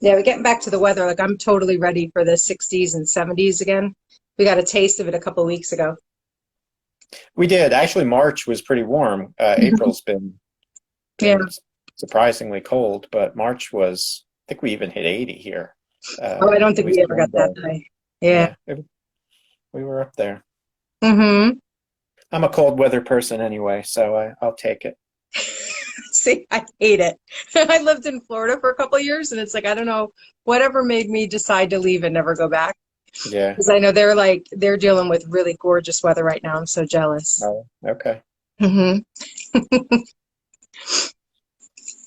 Yeah, we're getting back to the weather. Like I'm totally ready for the 60s and 70s again. We got a taste of it a couple weeks ago. We did. Actually, March was pretty warm. Mhm. April's Yeah. been surprisingly cold, but March was, I think we even hit 80 here. Oh, I don't At think least we ever one got that day. high. Yeah. Yeah, we were up there. Mm-hmm. I'm a cold weather person anyway, so I'll take it. See, I hate it. I lived in Florida for a couple of years, and it's like I don't know whatever made me decide to leave and never go back. Yeah. Because I know they're dealing with really gorgeous weather right now. I'm so jealous. Oh, okay. Hmm.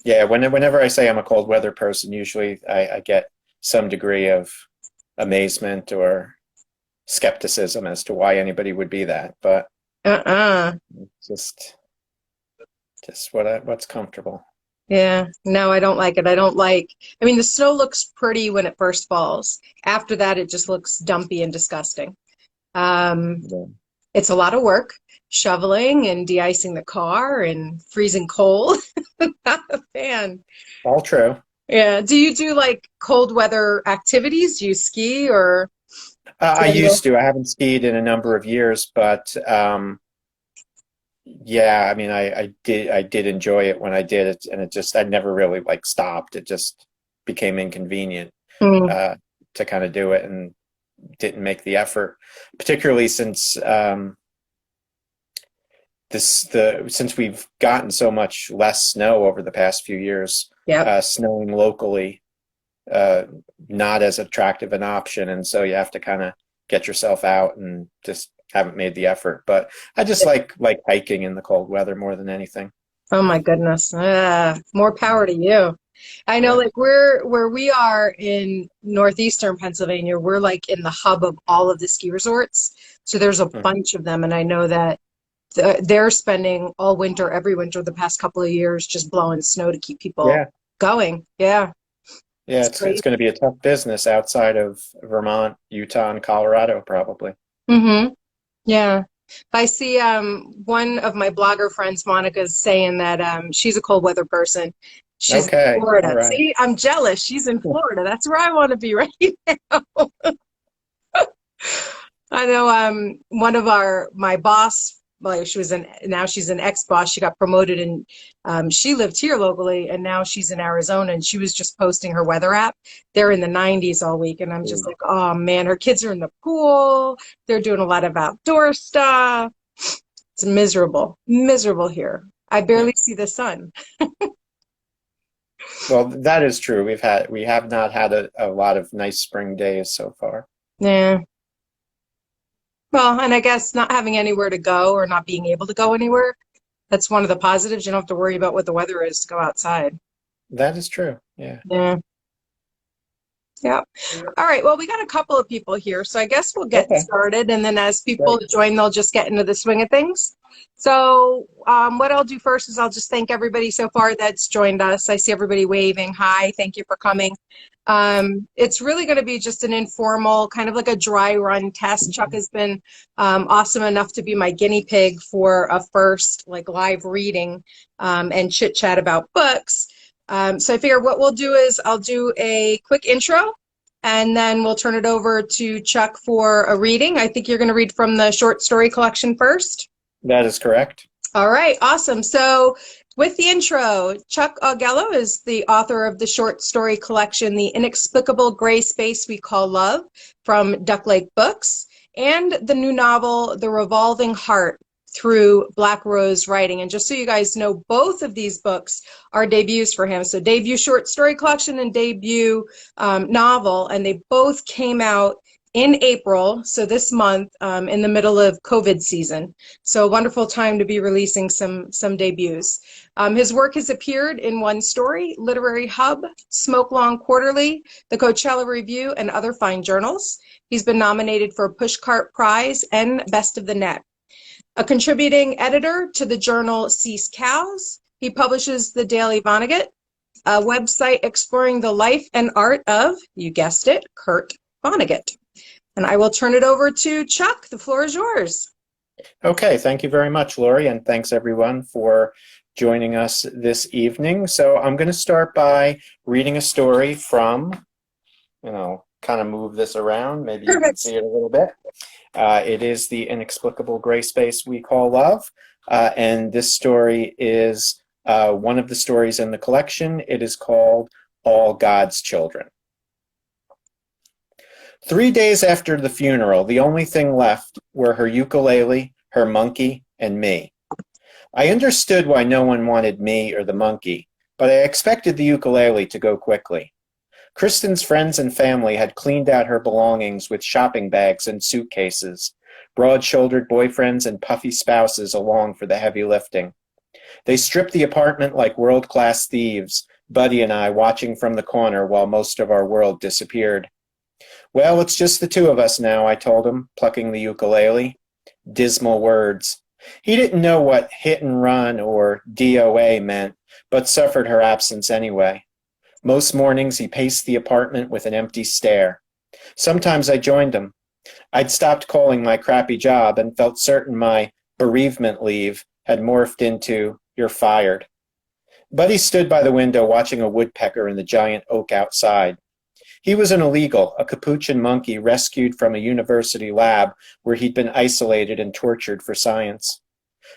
Yeah, whenever I say I'm a cold weather person, usually I get some degree of amazement or skepticism as to why anybody would be that, but Uh-uh. just just what's comfortable. Yeah. No, I don't like it. I mean, the snow looks pretty when it first falls. After that, it just looks dumpy and disgusting. Um, Yeah. it's a lot of work, shoveling and de-icing the car and freezing cold. Not a fan. All true. Yeah. Do you do like cold weather activities? Do you ski or I sandal? used to. I haven't skied in a number of years, but yeah, I mean, I did enjoy it when I did it, and it just I never really like stopped. It just became inconvenient Mm, uh, to kind of do it, and didn't make the effort, particularly since since we've gotten so much less snow over the past few years. yep. Snowing locally uh, not as attractive an option, and so you have to kind of get yourself out and just haven't made the effort. But I just like hiking in the cold weather more than anything. Oh my goodness. More power to you. I know Yeah. like we're where we are in northeastern Pennsylvania, we're like in the hub of all of the ski resorts. So there's a Mhm. bunch of them, and I know that they're spending all winter, every winter, the past couple of years, just blowing snow to keep people Yeah. going. Yeah, Yeah, it's it's great. going to be a tough business outside of Vermont, Utah, and Colorado, probably. Hmm. Yeah. I see one of my blogger friends, Monica's saying that she's a cold weather person. She's in Okay, all Florida. right. See, I'm jealous. She's in Florida. That's where I want to be right now. I know one of my boss, well, now she's an ex-boss. She got promoted and she lived here locally and now she's in Arizona and she was just posting her weather app. They're in the 90s all week and I'm just Ooh, like, oh man, her kids are in the pool. They're doing a lot of outdoor stuff. It's miserable, miserable here. I yeah. barely see the sun. Well, that is true. We have not had a lot of nice spring days so far. Yeah. Well, and I guess not having anywhere to go or not being able to go anywhere, that's one of the positives. You don't have to worry about what the weather is to go outside. That is true. Yeah. Yeah. Yeah. All right. Well, we got a couple of people here, so I guess we'll get Okay, started. And then as people great. join, they'll just get into the swing of things. So, what I'll do first is I'll just thank everybody so far that's joined us. I see everybody waving. Hi, thank you for coming. It's really going to be just an informal, kind of like a dry run test. Chuck has been awesome enough to be my guinea pig for a first like live reading and chit chat about books. So I figure what we'll do is I'll do a quick intro and then we'll turn it over to Chuck for a reading. I think you're going to read from the short story collection first. That is correct. All right, awesome. So with the intro, Chuck Augello is the author of the short story collection, The Inexplicable Gray Space We Call Love from Duck Lake Books, and the new novel, The Revolving Heart through Black Rose Writing. And just so you guys know, both of these books are debuts for him. So debut short story collection and debut novel, and they both came out in April, so this month, in the middle of COVID season. So a wonderful time to be releasing some debuts. His work has appeared in One Story, Literary Hub, Smoke Long Quarterly, the Coachella Review, and other fine journals. He's been nominated for Pushcart Prize and Best of the Net. A contributing editor to the journal Cease Cows, he publishes the Daily Vonnegut, a website exploring the life and art of, you guessed it, Kurt Vonnegut. And I will turn it over to Chuck. The floor is yours. Okay, thank you very much, Lori, and thanks everyone for joining us this evening. So I'm going to start by reading a story from, kind of move this around. Maybe you can Perfect. see it a little bit. It is The Inexplicable Gray Space We Call Love. And this story is one of the stories in the collection. It is called All God's Children. 3 days after the funeral, the only thing left were her ukulele, her monkey, and me. I understood why no one wanted me or the monkey, but I expected the ukulele to go quickly. Kristen's friends and family had cleaned out her belongings with shopping bags and suitcases, broad-shouldered boyfriends and puffy spouses along for the heavy lifting. They stripped the apartment like world-class thieves, Buddy and I watching from the corner while most of our world disappeared. Well, it's just the two of us now, I told him, plucking the ukulele. Dismal words. He didn't know what hit and run or DOA meant, but suffered her absence anyway. Most mornings he paced the apartment with an empty stare. Sometimes I joined him. I'd stopped calling my crappy job and felt certain my bereavement leave had morphed into, "You're fired." Buddy stood by the window watching a woodpecker in the giant oak outside. He was an illegal, a capuchin monkey rescued from a university lab where he'd been isolated and tortured for science.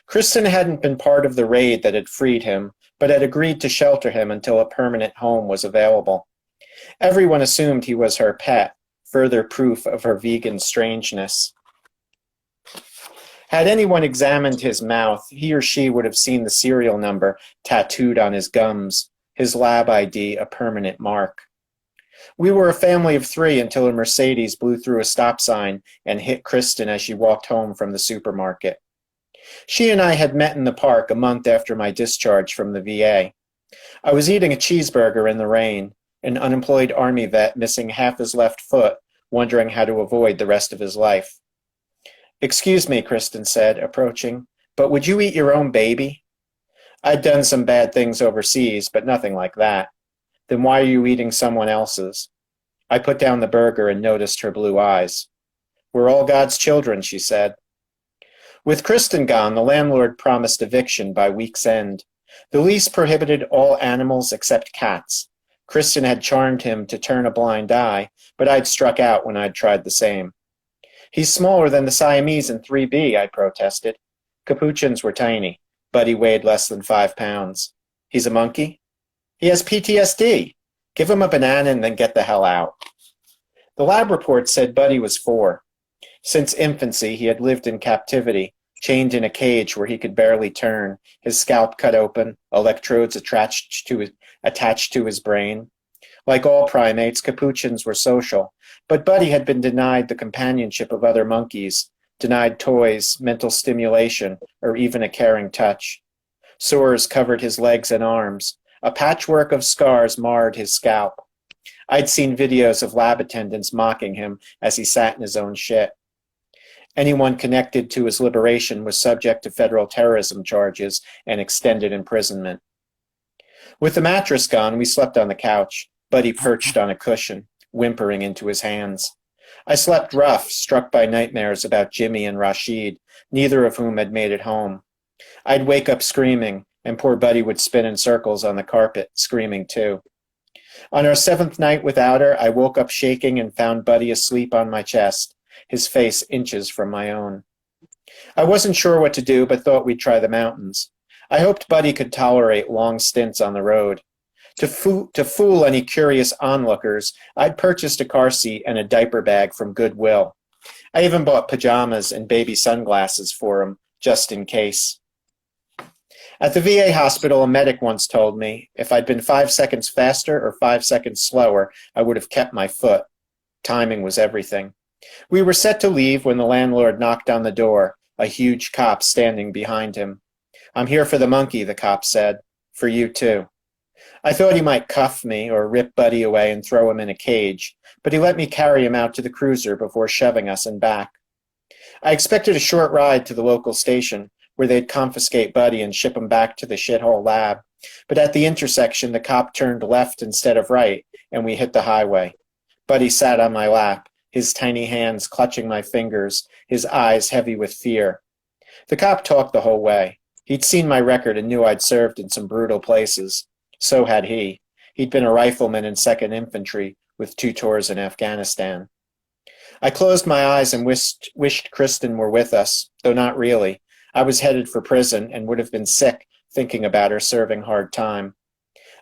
Kristen hadn't been part of the raid that had freed him, but had agreed to shelter him until a permanent home was available. Everyone assumed he was her pet, further proof of her vegan strangeness. Had anyone examined his mouth, he or she would have seen the serial number tattooed on his gums, his lab ID a permanent mark. We were a family of three until a Mercedes blew through a stop sign and hit Kristen as she walked home from the supermarket. She and I had met in the park a month after my discharge from the VA. I was eating a cheeseburger in the rain, an unemployed Army vet missing half his left foot, wondering how to avoid the rest of his life. "Excuse me," Kristen said, approaching, "but would you eat your own baby?" I'd done some bad things overseas, but nothing like that. "Then why are you eating someone else's?" I put down the burger and noticed her blue eyes. "We're all God's children," she said. With Kristen gone, the landlord promised eviction by week's end. The lease prohibited all animals except cats. Kristen had charmed him to turn a blind eye, but I'd struck out when I'd tried the same. "He's smaller than the Siamese in 3B, I protested. Capuchins were tiny. Buddy weighed less than 5 pounds. "He's a monkey?" "He has PTSD. Give him a banana and then get the hell out." The lab report said Buddy was 4. Since infancy, he had lived in captivity, chained in a cage where he could barely turn, his scalp cut open, electrodes attached to his brain. Like all primates, capuchins were social, but Buddy had been denied the companionship of other monkeys, denied toys, mental stimulation, or even a caring touch. Sores covered his legs and arms. A patchwork of scars marred his scalp. I'd seen videos of lab attendants mocking him as he sat in his own shit. Anyone connected to his liberation was subject to federal terrorism charges and extended imprisonment. With the mattress gone, we slept on the couch. Buddy perched on a cushion, whimpering into his hands. I slept rough, struck by nightmares about Jimmy and Rashid, neither of whom had made it home. I'd wake up screaming, and poor Buddy would spin in circles on the carpet, screaming too. On our 7th night without her, I woke up shaking and found Buddy asleep on my chest, his face inches from my own. I wasn't sure what to do, but thought we'd try the mountains. I hoped Buddy could tolerate long stints on the road. To fool any curious onlookers, I'd purchased a car seat and a diaper bag from Goodwill. I even bought pajamas and baby sunglasses for him, just in case. At the VA hospital, a medic once told me, if I'd been 5 seconds faster or 5 seconds slower, I would have kept my foot. Timing was everything. We were set to leave when the landlord knocked on the door, a huge cop standing behind him. "I'm here for the monkey," the cop said. "For you too." I thought he might cuff me or rip Buddy away and throw him in a cage, but he let me carry him out to the cruiser before shoving us in back. I expected a short ride to the local station, where they'd confiscate Buddy and ship him back to the shithole lab, but at the intersection the cop turned left instead of right, and we hit the highway. Buddy sat on my lap, his tiny hands clutching my fingers, his eyes heavy with fear. The cop talked the whole way. He'd seen my record and knew I'd served in some brutal places. So had he. He'd been a rifleman in 2nd Infantry with 2 tours in Afghanistan. I closed my eyes and wished Kristen were with us, though not really. I was headed for prison and would have been sick thinking about her serving hard time.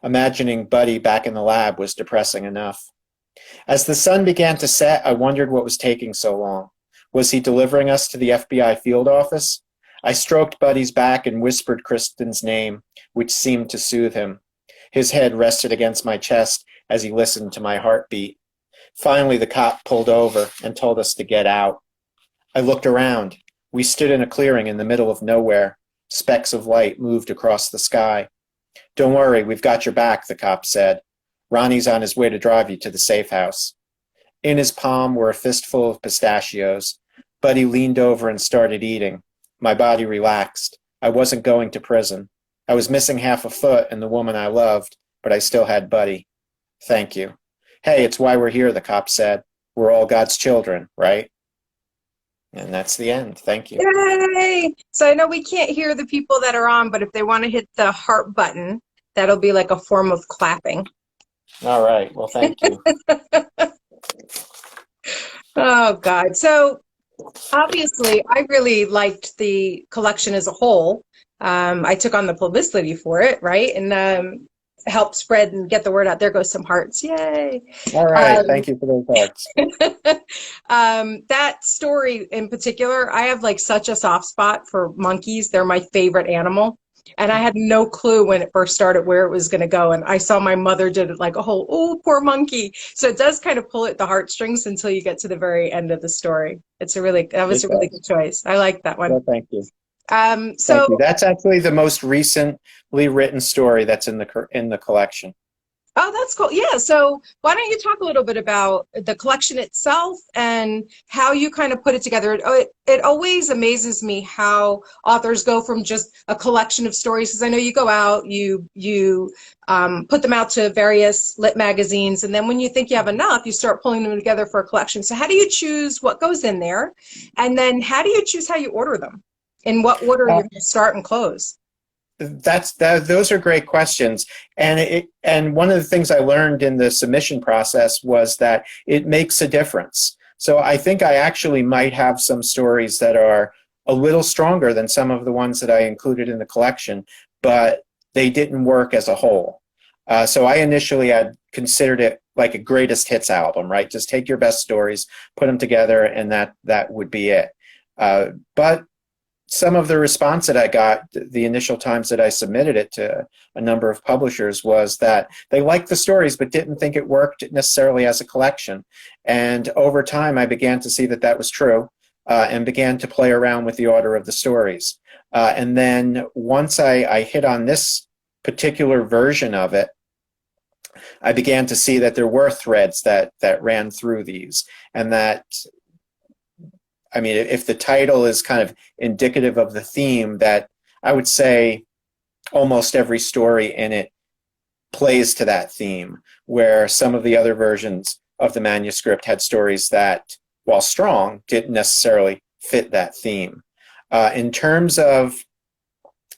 Imagining Buddy back in the lab was depressing enough. As the sun began to set, I wondered what was taking so long. Was he delivering us to the FBI field office? I stroked Buddy's back and whispered Kristen's name, which seemed to soothe him. His head rested against my chest as he listened to my heartbeat. Finally, the cop pulled over and told us to get out. I looked around. We stood in a clearing in the middle of nowhere. Specks of light moved across the sky. Don't worry, we've got your back, the cop said. Ronnie's on his way to drive you to the safe house. In his palm were a fistful of pistachios. Buddy leaned over and started eating. My body relaxed. I wasn't going to prison. I was missing half a foot and the woman I loved, but I still had Buddy. Thank you. Hey, it's why we're here, the cop said. We're all God's children, right? And that's the end. Thank you. Yay! So I know we can't hear the people that are on, but if they want to hit the heart button, that'll be like a form of clapping. All right. Well, thank you. Oh, God. So obviously, I really liked the collection as a whole. I took on the publicity for it, right? And helped spread and get the word out. There goes some hearts. Yay. All right. Thank you for those hearts. That story in particular, I have like such a soft spot for monkeys. They're my favorite animal. And I had no clue when it first started where it was going to go. And I saw my mother did it like a whole, oh, poor monkey. So it does kind of pull at the heartstrings until you get to the very end of the story. That was a really good choice. I like that one. Well, thank you. Thank you. That's actually the most recently written story that's in the collection. Oh, that's cool. Yeah. So why don't you talk a little bit about the collection itself and how you kind of put it together? It always amazes me how authors go from just a collection of stories, because I know you go out, you put them out to various lit magazines, and then when you think you have enough, you start pulling them together for a collection. So how do you choose what goes in there? And then how do you choose how you order them? In what order you start and close? Those are great questions, and one of the things I learned in the submission process was that it makes a difference. So I think I actually might have some stories that are a little stronger than some of the ones that I included in the collection, but they didn't work as a whole. So I initially had considered it like a greatest hits album, right? Just take your best stories, put them together, and that would be it. But some of the response that I got the initial times that I submitted it to a number of publishers was that they liked the stories but didn't think it worked necessarily as a collection. And over time, I began to see that that was true and began to play around with the order of the stories. And then once I hit on this particular version of it, I began to see that there were threads that ran through these, and that I mean, if the title is kind of indicative of the theme, that I would say almost every story in it plays to that theme, where some of the other versions of the manuscript had stories that, while strong, didn't necessarily fit that theme. In terms of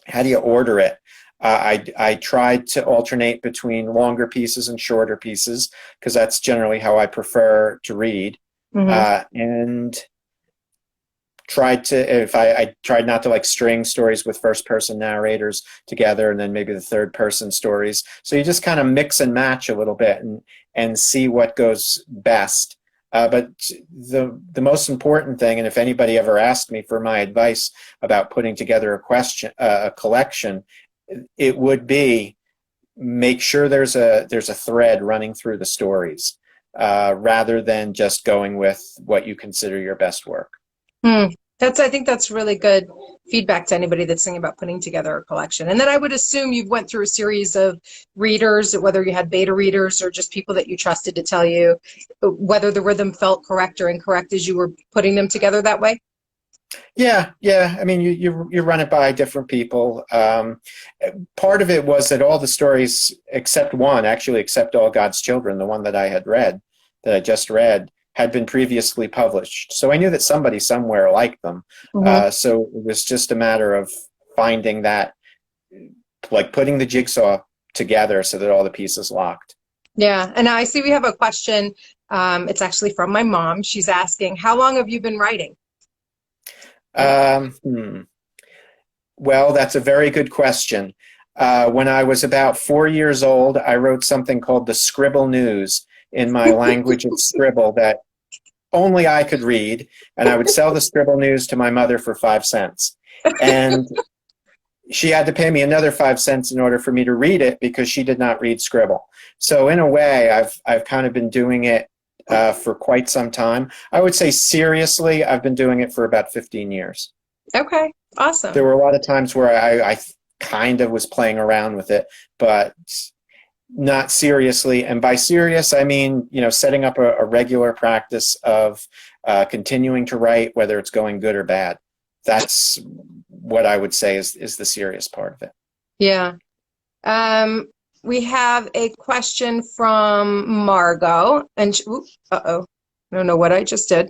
how do you order it, I tried to alternate between longer pieces and shorter pieces, because that's generally how I prefer to read. Mm-hmm. And I tried not to like string stories with first person narrators together and then maybe the third person stories. So you just kind of mix and match a little bit and see what goes best. But the most important thing, and if anybody ever asked me for my advice about putting together a collection, it would be make sure there's a thread running through the stories, rather than just going with what you consider your best work. I think that's really good feedback to anybody that's thinking about putting together a collection. And then I would assume you went through a series of readers, whether you had beta readers or just people that you trusted to tell you whether the rhythm felt correct or incorrect as you were putting them together that way. Yeah. I mean, you run it by different people. Part of it was that all the stories except one, actually except All God's Children, the one that I just read, had been previously published. So I knew that somebody somewhere liked them. Mm-hmm. So it was just a matter of finding that, like putting the jigsaw together so that all the pieces locked. Yeah. And I see we have a question. It's actually from my mom. She's asking, how long have you been writing? Um, hmm. Well, that's a very good question. When I was about 4 years old, I wrote something called the Scribble News in my language of scribble that only I could read, and I would sell the Scribble News to my mother for 5 cents. And she had to pay me another 5 cents in order for me to read it because she did not read Scribble. So in a way, I've kind of been doing it for quite some time. I would say seriously, I've been doing it for about 15 years. Okay. There Awesome. were a lot of times where I kind of was playing around with it, but not seriously. And by serious, I mean, setting up a regular practice of continuing to write, whether it's going good or bad. That's what I would say is the serious part of it. Yeah. We have a question from Margot, and uh-oh, I don't know what I just did.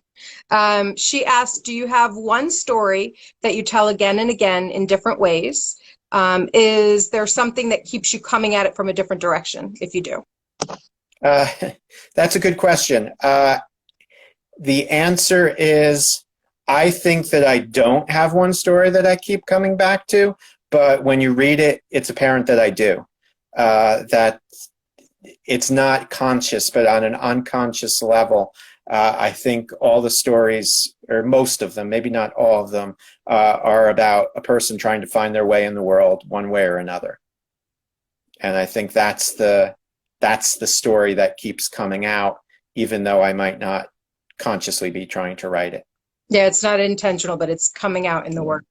She asked, do you have one story that you tell again and again in different ways? Is there something that keeps you coming at it from a different direction, if you do? Uh, that's a good question. The answer is, I think that I don't have one story that I keep coming back to, but when you read it, it's apparent that I do. That it's not conscious, but on an unconscious level, I think all the stories, or most of them, maybe not all of them, are about a person trying to find their way in the world one way or another. And I think that's the story that keeps coming out, even though I might not consciously be trying to write it. Yeah, it's not intentional, but it's coming out in the work.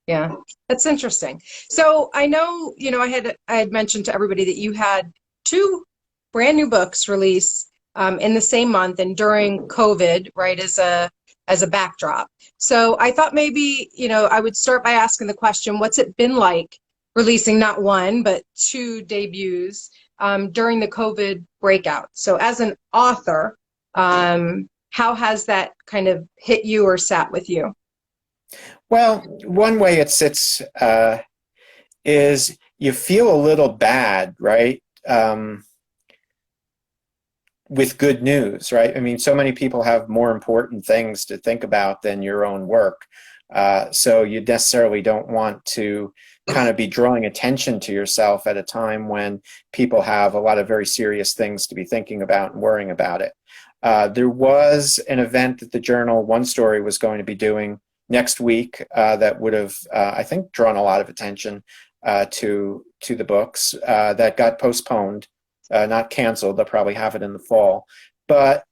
Yeah, that's interesting. So I know, I had mentioned to everybody that you had two brand new books release in the same month and during COVID, right, as a backdrop. So I thought maybe, I would start by asking the question, what's it been like releasing not one, but two debuts during the COVID breakout? So as an author, how has that kind of hit you or sat with you? Well, one way it sits is you feel a little bad, right? With good news, right? I mean, so many people have more important things to think about than your own work. So you necessarily don't want to kind of be drawing attention to yourself at a time when people have a lot of very serious things to be thinking about and worrying about it. There was an event that the journal One Story was going to be doing next week that would have, I think, drawn a lot of attention to the books that got postponed, not canceled. They'll probably have it in the fall. But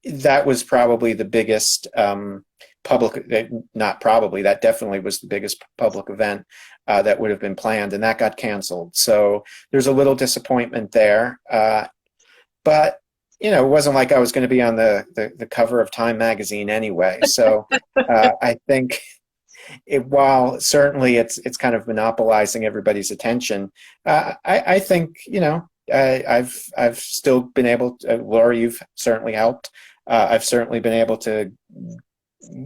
that was probably the biggest public, not probably, that definitely was the biggest public event that would have been planned, and that got canceled. So there's a little disappointment there. But it wasn't like I was going to be on the cover of Time magazine anyway. So I think while certainly it's kind of monopolizing everybody's attention, I think I've still been able to, Laura, you've certainly helped. I've certainly been able to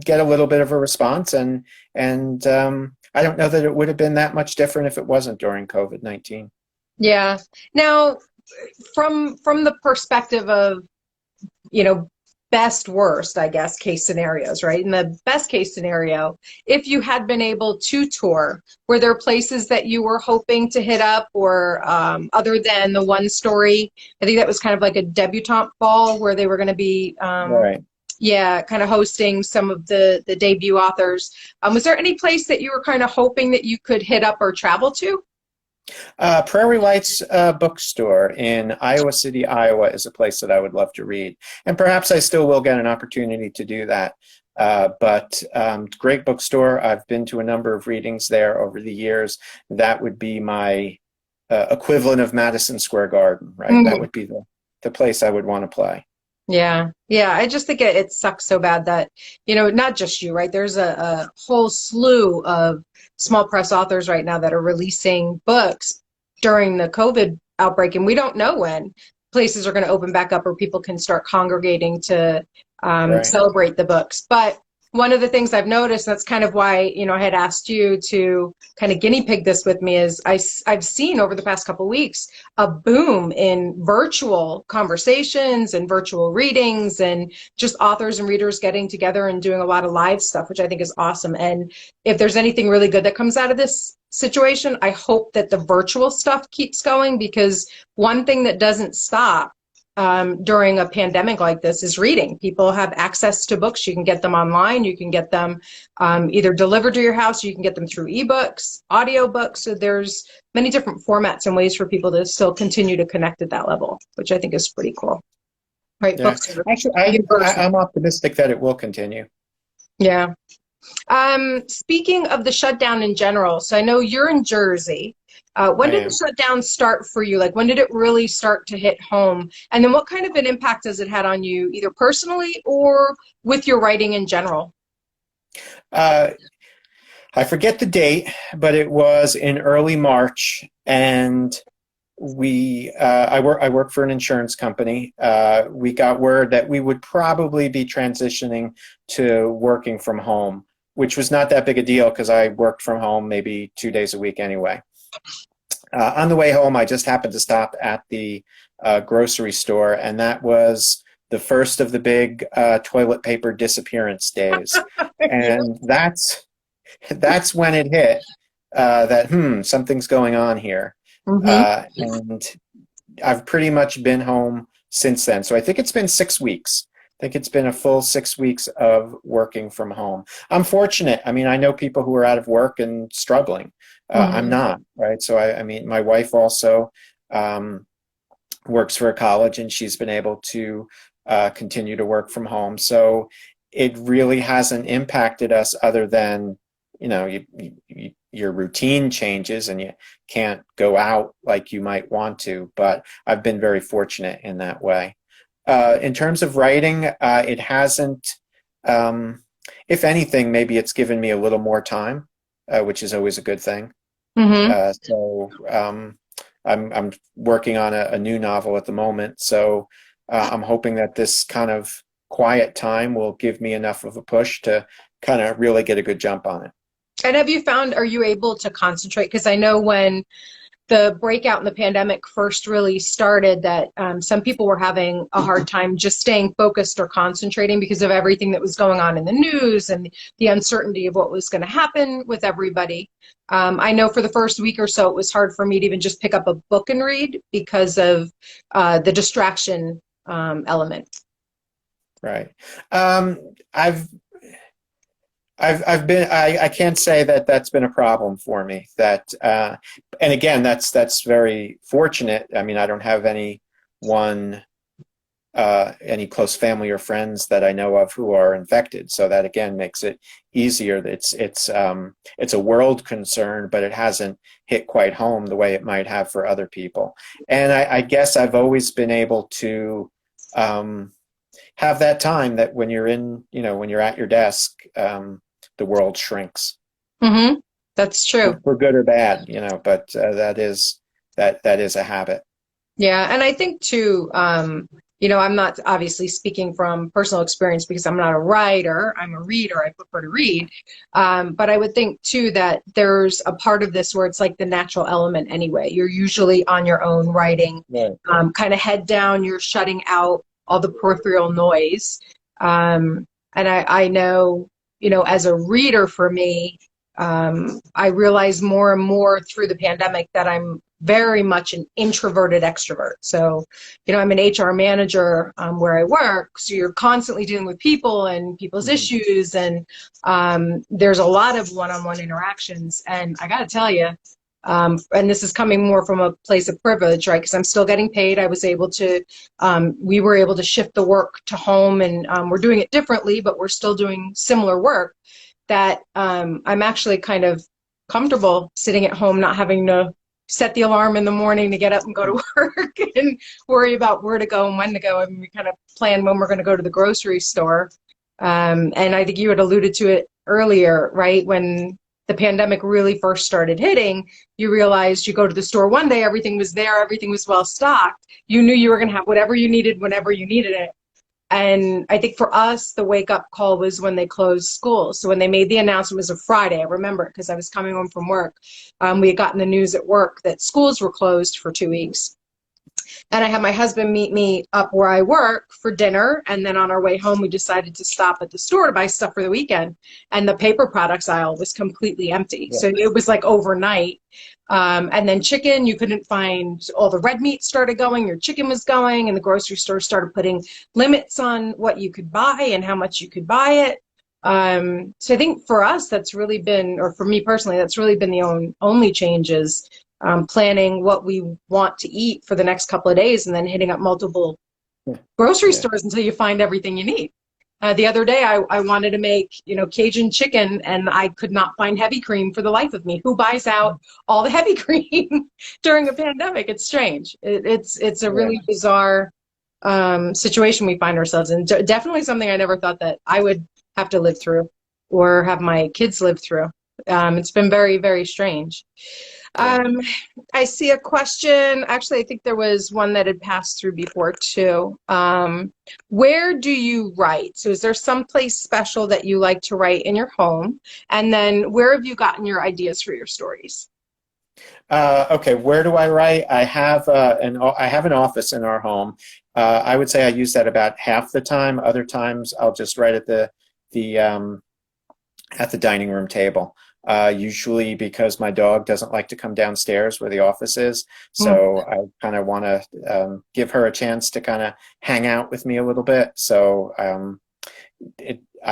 get a little bit of a response, and I don't know that it would have been that much different if it wasn't during COVID-19. Yeah. Now, from the perspective of, best worst, I guess, case scenarios, right? In the best case scenario, if you had been able to tour, were there places that you were hoping to hit up, or other than the One Story? I think that was kind of like a debutante ball where they were going to be, Right. yeah, kind of hosting some of the debut authors. Was there any place that you were kind of hoping that you could hit up or travel to? Prairie Lights Bookstore in Iowa City, Iowa is a place that I would love to read. And perhaps I still will get an opportunity to do that. But great bookstore. I've been to a number of readings there over the years. That would be my equivalent of Madison Square Garden, right? Mm-hmm. That would be the place I would want to play. Yeah. Yeah. I just think it sucks so bad that, not just you, right? There's a whole slew of small press authors right now that are releasing books during the COVID outbreak. And we don't know when places are going to open back up or people can start congregating to Right. celebrate the books. But one of the things I've noticed, that's kind of why, I had asked you to kind of guinea pig this with me, is I've seen over the past couple of weeks a boom in virtual conversations and virtual readings and just authors and readers getting together and doing a lot of live stuff, which I think is awesome. And if there's anything really good that comes out of this situation, I hope that the virtual stuff keeps going, because one thing that doesn't stop during a pandemic like this is reading. People have access to books. You can get them online. You can get them either delivered to your house. You can get them through ebooks, audiobooks. So there's many different formats and ways for people to still continue to connect at that level, which I think is pretty cool. Right? Yeah. Books are Actually, I'm optimistic that it will continue. Yeah. Speaking of the shutdown in general, so I know you're in Jersey. When did the shutdown start for you? Like, when did it really start to hit home? And then what kind of an impact has it had on you, either personally or with your writing in general? I forget the date, but it was in early March, and I work for an insurance company. We got word that we would probably be transitioning to working from home, which was not that big a deal because I worked from home maybe 2 days a week anyway. On the way home, I just happened to stop at the grocery store, and that was the first of the big toilet paper disappearance days. And that's when it hit that, something's going on here. And I've pretty much been home since then. So I think it's been 6 weeks. I think it's been a full 6 weeks of working from home. I'm fortunate. I mean, I know people who are out of work and struggling. I'm not, right? So I mean, my wife also works for a college, and she's been able to continue to work from home. So it really hasn't impacted us, other than, your routine changes and you can't go out like you might want to. But I've been very fortunate in that way. In terms of writing, it hasn't, if anything, maybe it's given me a little more time, which is always a good thing. So I'm working on a new novel at the moment. So I'm hoping that this kind of quiet time will give me enough of a push to kind of really get a good jump on it. And have you found, are you able to concentrate? Because I know when the breakout in the pandemic first really started, that some people were having a hard time just staying focused or concentrating because of everything that was going on in the news and the uncertainty of what was going to happen with everybody. I know for the first week or so, it was hard for me to even just pick up a book and read because of the distraction element. Right. I can't say that that's been a problem for me. That, and again, that's very fortunate. I mean, I don't have any close family or friends that I know of who are infected. So that again makes it easier. It's a world concern, but it hasn't hit quite home the way it might have for other people. And I guess I've always been able to have that time that when you're when you're at your desk, the world shrinks. That's true. For good or bad, but that is a habit. Yeah. And I think too, I'm not obviously speaking from personal experience because I'm not a writer, I'm a reader, I prefer to read. But I would think too that there's a part of this where it's like the natural element anyway. You're usually on your own writing, right. Kind of head down, you're shutting out all the peripheral noise. And I know, as a reader for me, I realize more and more through the pandemic that I'm very much an introverted extrovert. So, I'm an HR manager where I work. So you're constantly dealing with people and people's issues. And there's a lot of one-on-one interactions. And I got to tell you, and this is coming more from a place of privilege, right? Because I'm still getting paid. I was able to, we were able to shift the work to home, and we're doing it differently, but we're still doing similar work. That I'm actually kind of comfortable sitting at home, not having to set the alarm in the morning to get up and go to work and worry about where to go and when to go. I mean, we kind of plan when we're going to go to the grocery store. And I think you had alluded to it earlier, right? When the pandemic really first started hitting, you realized you go to the store one day, everything was there, everything was well stocked. You knew you were going to have whatever you needed whenever you needed it. And I think for us, the wake up call was when they closed schools. So when they made the announcement, it was a Friday. I remember it because I was coming home from work. We had gotten the news at work that schools were closed for 2 weeks. And I had my husband meet me up where I work for dinner. And then on our way home, we decided to stop at the store to buy stuff for the weekend. And the paper products aisle was completely empty. Yeah. So it was like overnight. And then chicken, you couldn't find, all the red meat started going, your chicken was going, and the grocery store started putting limits on what you could buy and how much you could buy it. So I think for us, that's really been, or for me personally, that's really been the only changes. Planning what we want to eat for the next couple of days and then hitting up multiple grocery stores until you find everything you need. The other day, I wanted to make, Cajun chicken, and I could not find heavy cream for the life of me. Who buys out all the heavy cream during a pandemic? It's strange. It's a really bizarre situation we find ourselves in. Definitely something I never thought that I would have to live through or have my kids live through. It's been very, very strange. I see a question. Actually, I think there was one that had passed through before too. Where do you write? So is there some place special that you like to write in your home? And then where have you gotten your ideas for your stories? Okay, where do I write? I have an office in our home. I would say I use that about half the time. Other times I'll just write at the dining room table. Usually because my dog doesn't like to come downstairs where the office is. So I kind of want to give her a chance to kind of hang out with me a little bit. So the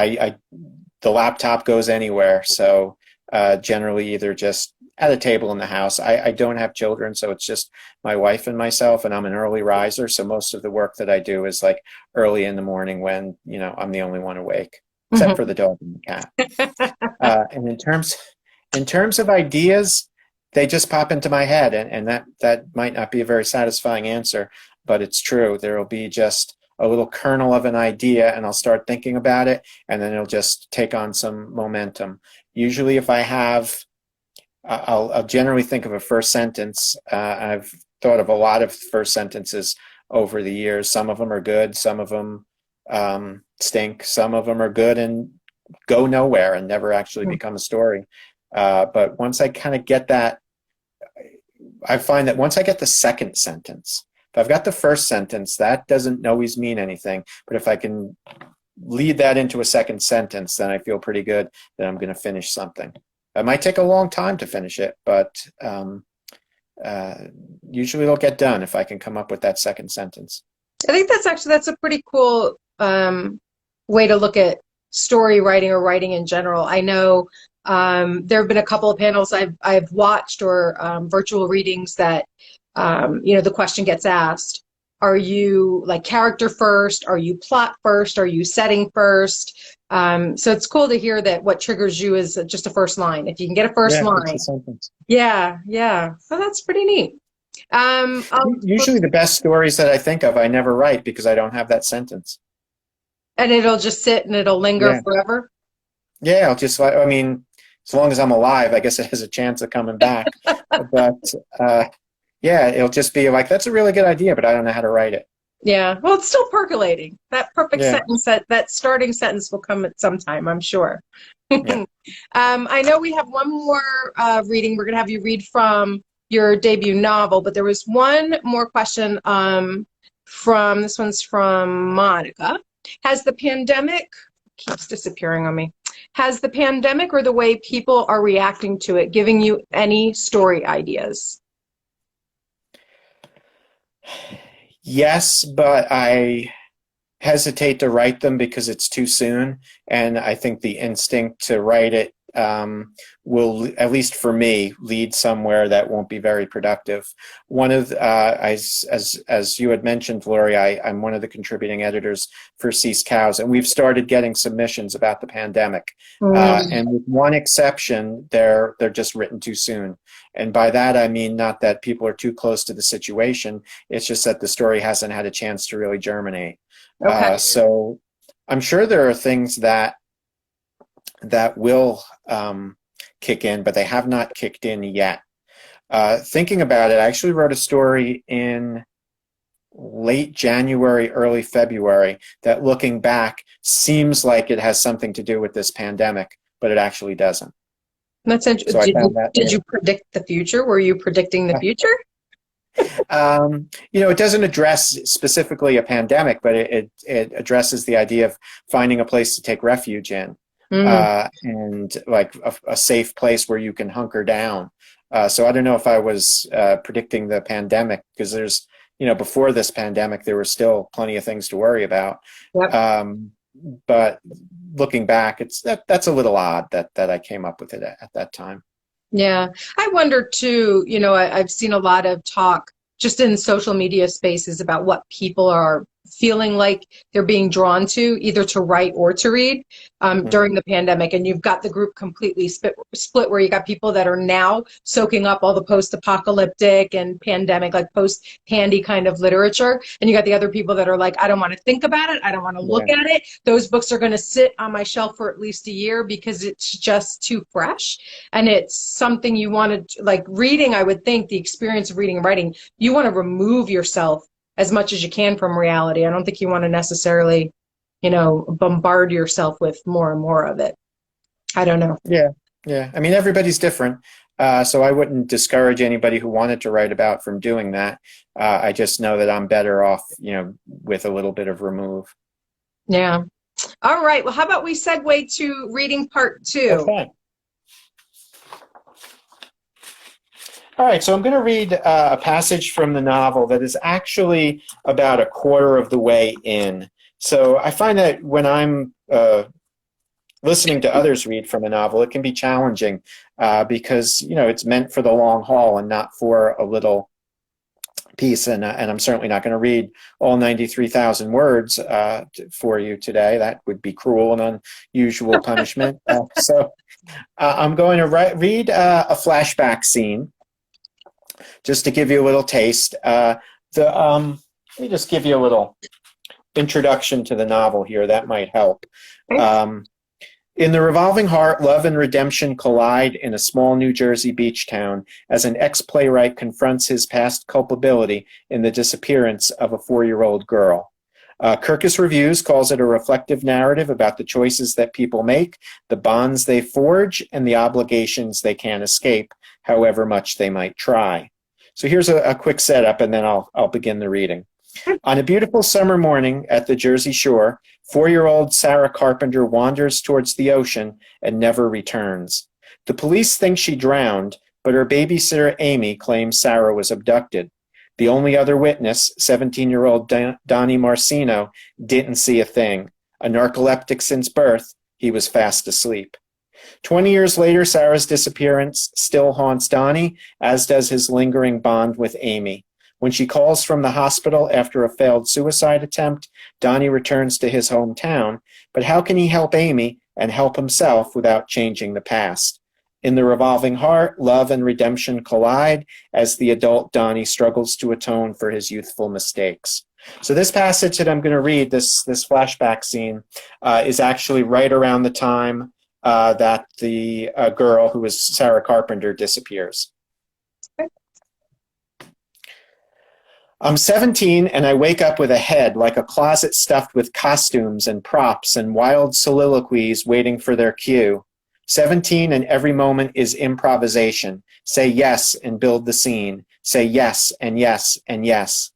laptop goes anywhere. So generally either just at a table in the house. I don't have children, so it's just my wife and myself, and I'm an early riser. So most of the work that I do is like early in the morning when, I'm the only one awake. Except for the dog and the cat. And in terms of ideas, they just pop into my head, and that might not be a very satisfying answer, but it's true. There will be just a little kernel of an idea, and I'll start thinking about it, and then it'll just take on some momentum. Usually, if I have, I'll generally think of a first sentence. I've thought of a lot of first sentences over the years. Some of them are good. Some of them stink. Some of them are good and go nowhere and never actually become a story. But once I kind of get that, I find that once I get the second sentence, if I've got the first sentence, that doesn't always mean anything. But if I can lead that into a second sentence, then I feel pretty good that I'm going to finish something. It might take a long time to finish it, but usually it'll get done if I can come up with that second sentence. I think that's a pretty cool way to look at story writing or writing in general. I know there have been a couple of panels I've watched or virtual readings that the question gets asked: are you like character first? Are you plot first? Are you setting first? So it's cool to hear that what triggers you is just a first line. If you can get a first line, yeah. So that's pretty neat. Usually the best stories that I think of, I never write because I don't have that sentence. And it'll just sit and it'll linger forever? Yeah, I'll just, I mean, as long as I'm alive, I guess it has a chance of coming back. But it'll just be like, that's a really good idea, but I don't know how to write it. Yeah, well, it's still percolating. That perfect sentence, that starting sentence will come at some time, I'm sure. Yeah. I know we have one more reading. We're going to have you read from your debut novel, but there was one more question this one's from Monica. Has the pandemic, keeps disappearing on me, has the pandemic or the way people are reacting to it giving you any story ideas? Yes, but I hesitate to write them because it's too soon, and I think the instinct to write it will, at least for me, lead somewhere that won't be very productive. One of as you had mentioned, Lori, I'm one of the contributing editors for Cease Cows, and we've started getting submissions about the pandemic. And with one exception, they're just written too soon. And by that I mean not that people are too close to the situation, it's just that the story hasn't had a chance to really germinate. Okay. So I'm sure there are things that will kick in, but they have not kicked in yet. Thinking about it, I actually wrote a story in late January, early February, that looking back seems like it has something to do with this pandemic, but it actually doesn't. That's interesting. So I found that Did you predict the future? Were you predicting the future? It doesn't address specifically a pandemic, but it addresses the idea of finding a place to take refuge in, Mm. and like a safe place where you can hunker down. So I don't know if I was predicting the pandemic, because before this pandemic, there were still plenty of things to worry about. Yep. But looking back, that's a little odd that I came up with it at that time. Yeah. I wonder too, I've seen a lot of talk just in social media spaces about what people are feeling like they're being drawn to, either to write or to read during the pandemic. And you've got the group completely split, where you got people that are now soaking up all the post-apocalyptic and pandemic, like post-pandy kind of literature. And you got the other people that are like, I don't want to think about it. I don't want to look at it. Those books are going to sit on my shelf for at least a year because it's just too fresh. And it's something you want to, like reading, I would think the experience of reading and writing, you want to remove yourself as much as you can from reality. I don't think you want to necessarily, bombard yourself with more and more of it. I don't know. Yeah. I mean, everybody's different. So I wouldn't discourage anybody who wanted to write about from doing that. I just know that I'm better off, with a little bit of remove. Yeah. All right. Well, how about we segue to reading part 2? Okay. All right, so I'm going to read a passage from the novel that is actually about a quarter of the way in. So I find that when I'm listening to others read from a novel, it can be challenging because, it's meant for the long haul and not for a little piece. And I'm certainly not going to read all 93,000 words for you today. That would be cruel and unusual punishment. So I'm going to read a flashback scene, just to give you a little taste. Let me just give you a little introduction to the novel here. That might help. In The Revolving Heart, love and redemption collide in a small New Jersey beach town as an ex-playwright confronts his past culpability in the disappearance of a 4-year-old girl. Kirkus Reviews calls it a reflective narrative about the choices that people make, the bonds they forge, and the obligations they can't escape, however much they might try. So here's a quick setup, and then I'll begin the reading. On a beautiful summer morning at the Jersey Shore, 4-year-old Sarah Carpenter wanders towards the ocean and never returns. The police think she drowned, but her babysitter Amy claims Sarah was abducted. The only other witness, 17-year-old Donnie Marcino, didn't see a thing. A narcoleptic since birth, he was fast asleep. 20 years later, Sarah's disappearance still haunts Donnie, as does his lingering bond with Amy. When she calls from the hospital after a failed suicide attempt, Donnie returns to his hometown, but how can he help Amy and help himself without changing the past? In The Revolving Heart, love and redemption collide as the adult Donnie struggles to atone for his youthful mistakes. So this passage that I'm going to read, this flashback scene, is actually right around the time that the girl who was Sarah Carpenter disappears. I'm 17 and I wake up with a head like a closet stuffed with costumes and props and wild soliloquies waiting for their cue. 17 and every moment is improvisation. Say yes and build the scene. Say yes and yes and yes.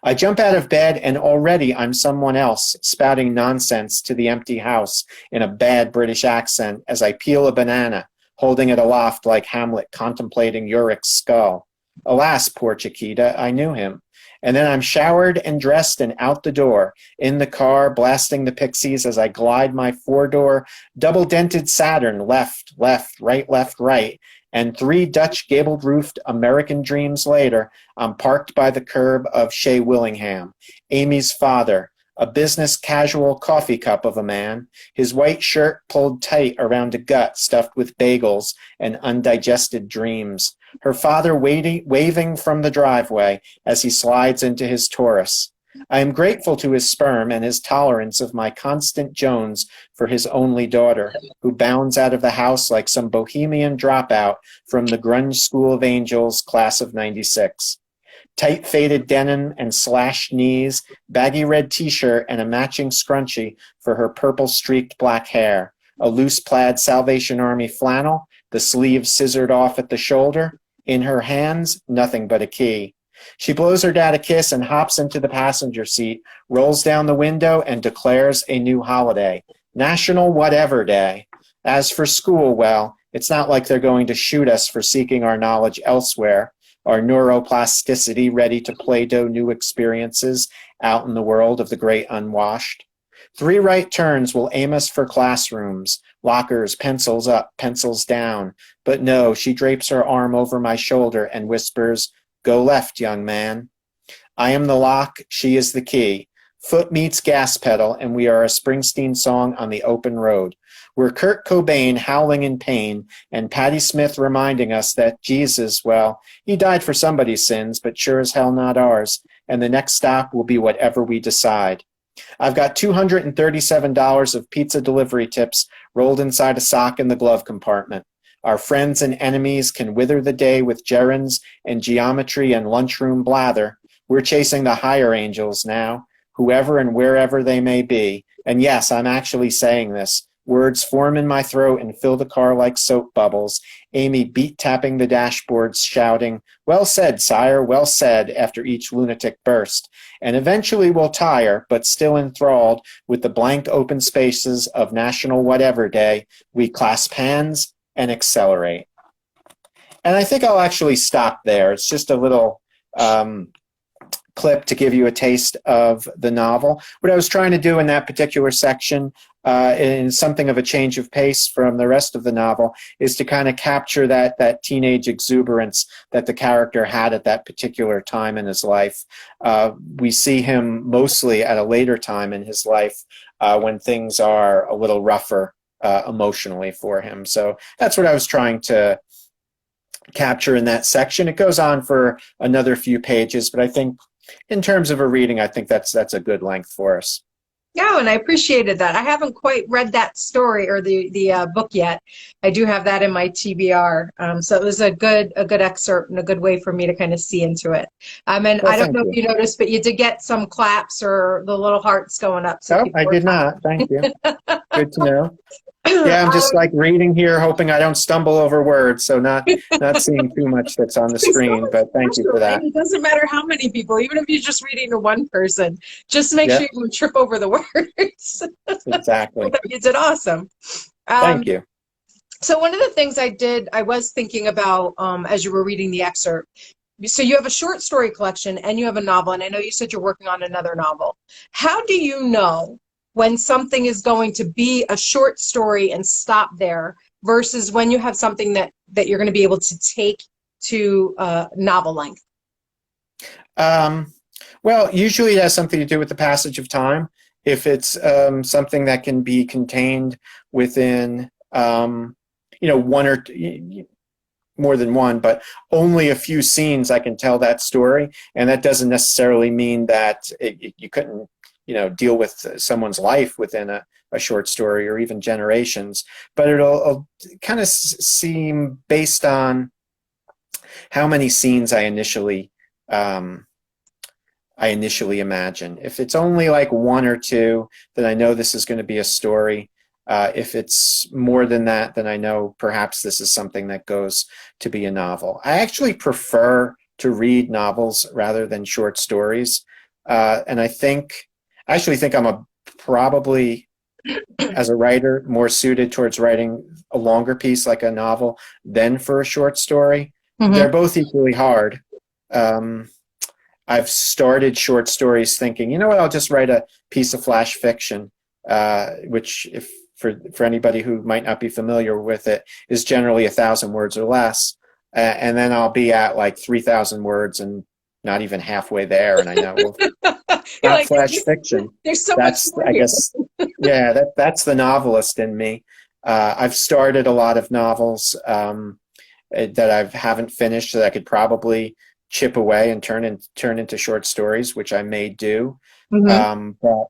I jump out of bed and already I'm someone else, spouting nonsense to the empty house in a bad British accent as I peel a banana, holding it aloft like Hamlet contemplating Yorick's skull. Alas, poor Chiquita, I knew him. And then I'm showered and dressed and out the door, in the car, blasting the Pixies as I glide my 4-door, double-dented Saturn left, right, and 3 Dutch gabled-roofed American dreams later, I'm parked by the curb of Shea Willingham, Amy's father, a business casual coffee cup of a man, his white shirt pulled tight around a gut stuffed with bagels and undigested dreams, her father waving from the driveway as he slides into his Taurus. I am grateful to his sperm and his tolerance of my constant Jones for his only daughter, who bounds out of the house like some bohemian dropout from the grunge school of angels class of '96. Tight faded denim and slashed knees, baggy red t-shirt and a matching scrunchie for her purple streaked black hair, a loose plaid Salvation Army flannel, the sleeves scissored off at the shoulder. In her hands, nothing but a key. She blows her dad a kiss and hops into the passenger seat, rolls down the window, and declares a new holiday, National Whatever Day. As for school, well, it's not like they're going to shoot us for seeking our knowledge elsewhere, our neuroplasticity ready to Play-Doh new experiences out in the world of the great unwashed. 3 right turns will aim us for classrooms, lockers, pencils up, pencils down. But no, she drapes her arm over my shoulder and whispers, "Go left, young man." I am the lock, she is the key. Foot meets gas pedal, and we are a Springsteen song on the open road. We're Kurt Cobain howling in pain, and Patti Smith reminding us that Jesus, well, he died for somebody's sins, but sure as hell not ours, and the next stop will be whatever we decide. I've got $237 of pizza delivery tips rolled inside a sock in the glove compartment. Our friends and enemies can wither the day with gerunds and geometry and lunchroom blather. We're chasing the higher angels now, whoever and wherever they may be. And yes, I'm actually saying this. Words form in my throat and fill the car like soap bubbles. Amy beat-tapping the dashboards, shouting, "Well said, sire, well said," after each lunatic burst. And eventually we'll tire, but still enthralled with the blank open spaces of National Whatever Day, we clasp hands and accelerate. And I think I'll actually stop there. It's just a little clip to give you a taste of the novel. What I was trying to do in that particular section, in something of a change of pace from the rest of the novel, is to kind of capture that teenage exuberance that the character had at that particular time in his life. We see him mostly at a later time in his life when things are a little rougher emotionally for him. So that's what I was trying to capture in that section. It goes on for another few pages, but I think in terms of a reading, I think that's a good length for us. Yeah, and I appreciated that. I haven't quite read that story or the book yet. I do have that in my TBR. So it was a good excerpt and a good way for me to kind of see into it. And Well, I don't thank know you. if you noticed, but you did get some claps or the little hearts going up. So Oh, people I were did not. Thank you. Good to know. Yeah, I'm just like reading here, hoping I don't stumble over words, so not seeing too much that's on the There's so screen, much but thank you pressure, for right? that. It doesn't matter how many people, even if you're just reading to one person, just make sure Yep, you don't trip over the words. exactly. You did awesome. Thank you. So one of the things I was thinking about as you were reading the excerpt, so you have a short story collection and you have a novel, and I know you said you're working on another novel. How do you know when something is going to be a short story and stop there versus when you have something that you're going to be able to take to novel length? Well, usually it has something to do with the passage of time. If it's something that can be contained within, one or more than one, but only a few scenes, I can tell that story, and that doesn't necessarily mean that you couldn't, deal with someone's life within a short story or even generations. But it'll kind of seem based on how many scenes I initially imagine. If it's only like one or two, then I know this is going to be a story. If it's more than that, then I know perhaps this is something that goes to be a novel. I actually prefer to read novels rather than short stories. And I actually think I'm probably, as a writer, more suited towards writing a longer piece like a novel than for a short story. Mm-hmm. They're both equally hard. I've started short stories thinking, you know what, I'll just write a piece of flash fiction, which, if for anybody who might not be familiar with it, is generally 1,000 words or less. And then I'll be at like 3,000 words and not even halfway there. And I know, well, not like, flash fiction. There's so That's, much more I here. guess, yeah, that's the novelist in me. I've started a lot of novels that I haven't finished that I could probably chip away and turn into short stories, which I may do. Mm-hmm. But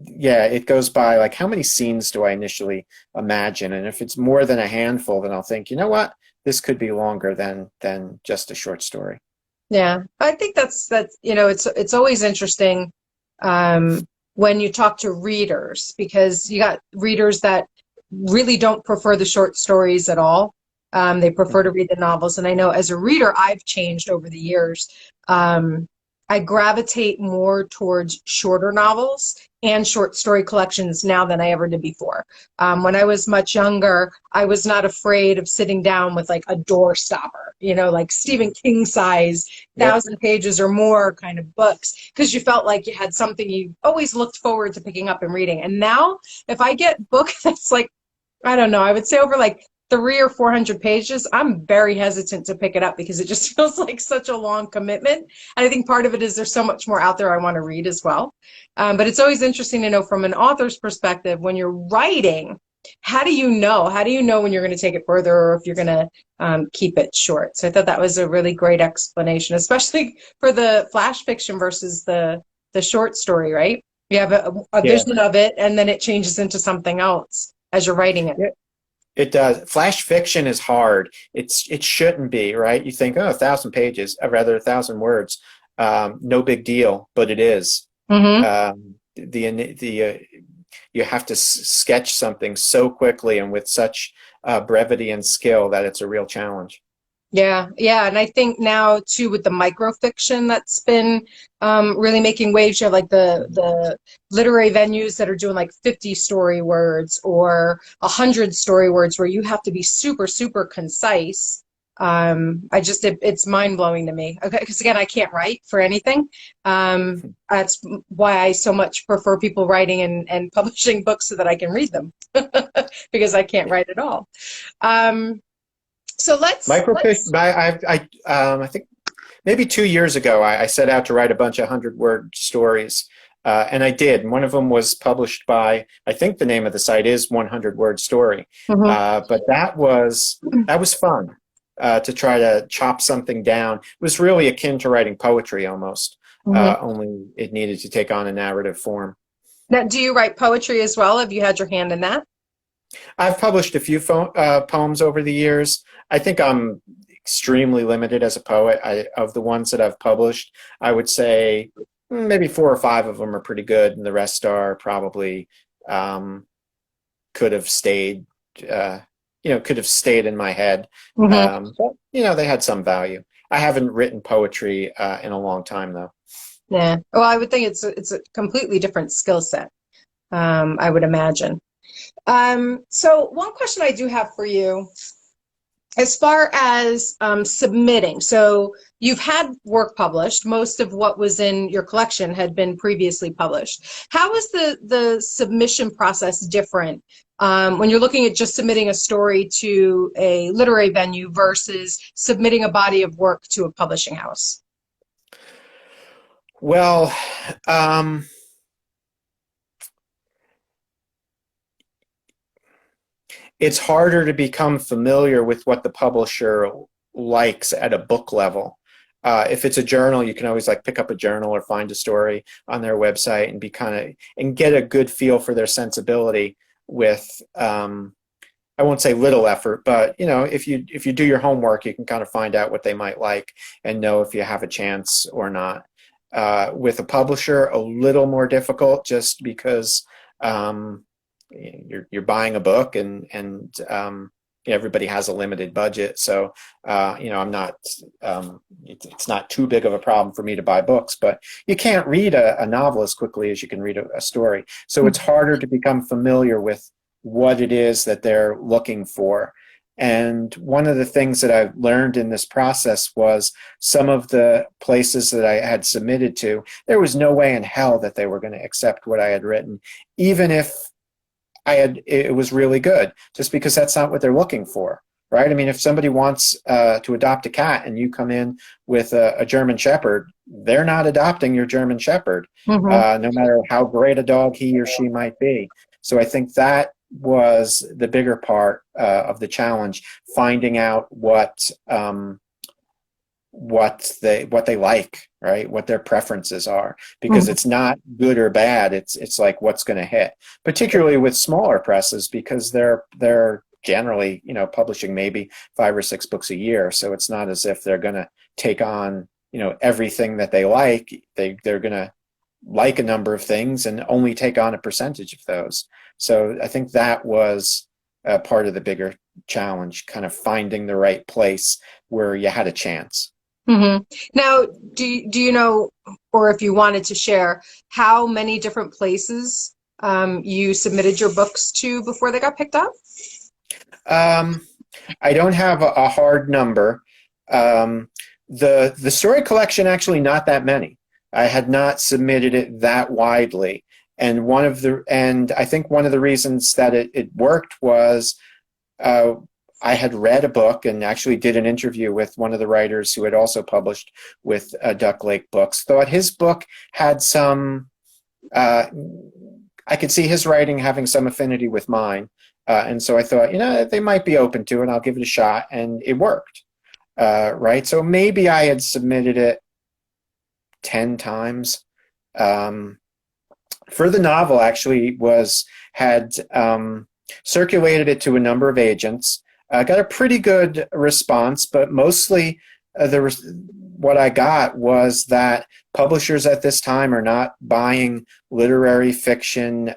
yeah, it goes by like, how many scenes do I initially imagine? And if it's more than a handful, then I'll think, you know what, this could be longer than just a short story. Yeah, I think that's it's always interesting when you talk to readers, because you got readers that really don't prefer the short stories at all. They prefer to read the novels, and I know as a reader, I've changed over the years. Um, I gravitate more towards shorter novels and short story collections now than I ever did before. When I was much younger, I was not afraid of sitting down with like a door stopper, like Stephen King size, Yep. 1,000 pages or more kind of books, because you felt like you had something you always looked forward to picking up and reading. And now, if I get a book that's like, I don't know, I would say over like 300 or 400 pages, I'm very hesitant to pick it up because it just feels like such a long commitment. And I think part of it is there's so much more out there I want to read as well. But it's always interesting to know from an author's perspective, when you're writing, how do you know? How do you know when you're going to take it further or if you're going to keep it short? So I thought that was a really great explanation, especially for the flash fiction versus the short story, right? You have a Yeah. vision of it, and then it changes into something else as you're writing it. Yeah. It does. Flash fiction is hard. It shouldn't be, right? You think, oh, 1,000 pages, or rather 1,000 words, no big deal, but it is. Mm-hmm. You have to sketch something so quickly and with such brevity and skill that it's a real challenge. Yeah, yeah, and I think now too with the microfiction that's been really making waves. You have like the literary venues that are doing like 50 story words or 100 story words, where you have to be super, super concise. It's mind blowing to me. Okay, because again, I can't write for anything. That's why I so much prefer people writing and publishing books so that I can read them because I can't write at all. So Microfiction. I think maybe 2 years ago, I set out to write a bunch of 100-word stories, and I did. And one of them was published by, I think the name of the site is 100-word story. Mhm. But that was fun to try to chop something down. It was really akin to writing poetry almost, Mhm. only it needed to take on a narrative form. Now, do you write poetry as well? Have you had your hand in that? I've published a few poems over the years. I think I'm extremely limited as a poet. Of the ones that I've published, I would say maybe 4 or 5 of them are pretty good, and the rest are probably could have stayed, could have stayed in my head. Hmm. But they had some value. I haven't written poetry in a long time, though. Yeah. Well, I would think it's a completely different skill set. I would imagine. So one question I do have for you, as far as submitting, so you've had work published. Most of what was in your collection had been previously published. How is the submission process different when you're looking at just submitting a story to a literary venue versus submitting a body of work to a publishing house? Well, it's harder to become familiar with what the publisher likes at a book level. If it's a journal, you can always like pick up a journal or find a story on their website and be and get a good feel for their sensibility with I won't say little effort, but if you do your homework, you can kind of find out what they might like and know if you have a chance or not. With a publisher, a little more difficult, just because you're buying a book and everybody has a limited budget, so I'm not it's not too big of a problem for me to buy books, but you can't read a novel as quickly as you can read a story, so it's harder to become familiar with what it is that they're looking for. And one of the things that I've learned in this process was some of the places that I had submitted to, there was no way in hell that they were going to accept what I had written, even if it was really good, just because that's not what they're looking for, right? I mean, if somebody wants to adopt a cat and you come in with a German Shepherd, they're not adopting your German Shepherd, Mm-hmm. no matter how great a dog he or she might be. So I think that was the bigger part of the challenge, finding out what they like, right? What their preferences are, because it's not good or bad. It's like what's going to hit, particularly with smaller presses, because they're generally publishing maybe 5 or 6 books a year. So it's not as if they're going to take on everything that they like. They're going to like a number of things and only take on a percentage of those. So I think that was part of the bigger challenge, kind of finding the right place where you had a chance. Mm-hmm. Now, do you know, or if you wanted to share, how many different places you submitted your books to before they got picked up? I don't have a hard number. The story collection, actually not that many. I had not submitted it that widely. And I think one of the reasons that it worked was I had read a book and actually did an interview with one of the writers who had also published with Duck Lake Books. Thought his book had some, I could see his writing having some affinity with mine. And so I thought, they might be open to it. I'll give it a shot. And it worked. Right. So maybe I had submitted it 10 times. For the novel, actually had circulated it to a number of agents. Got a pretty good response, but mostly what I got was that publishers at this time are not buying literary fiction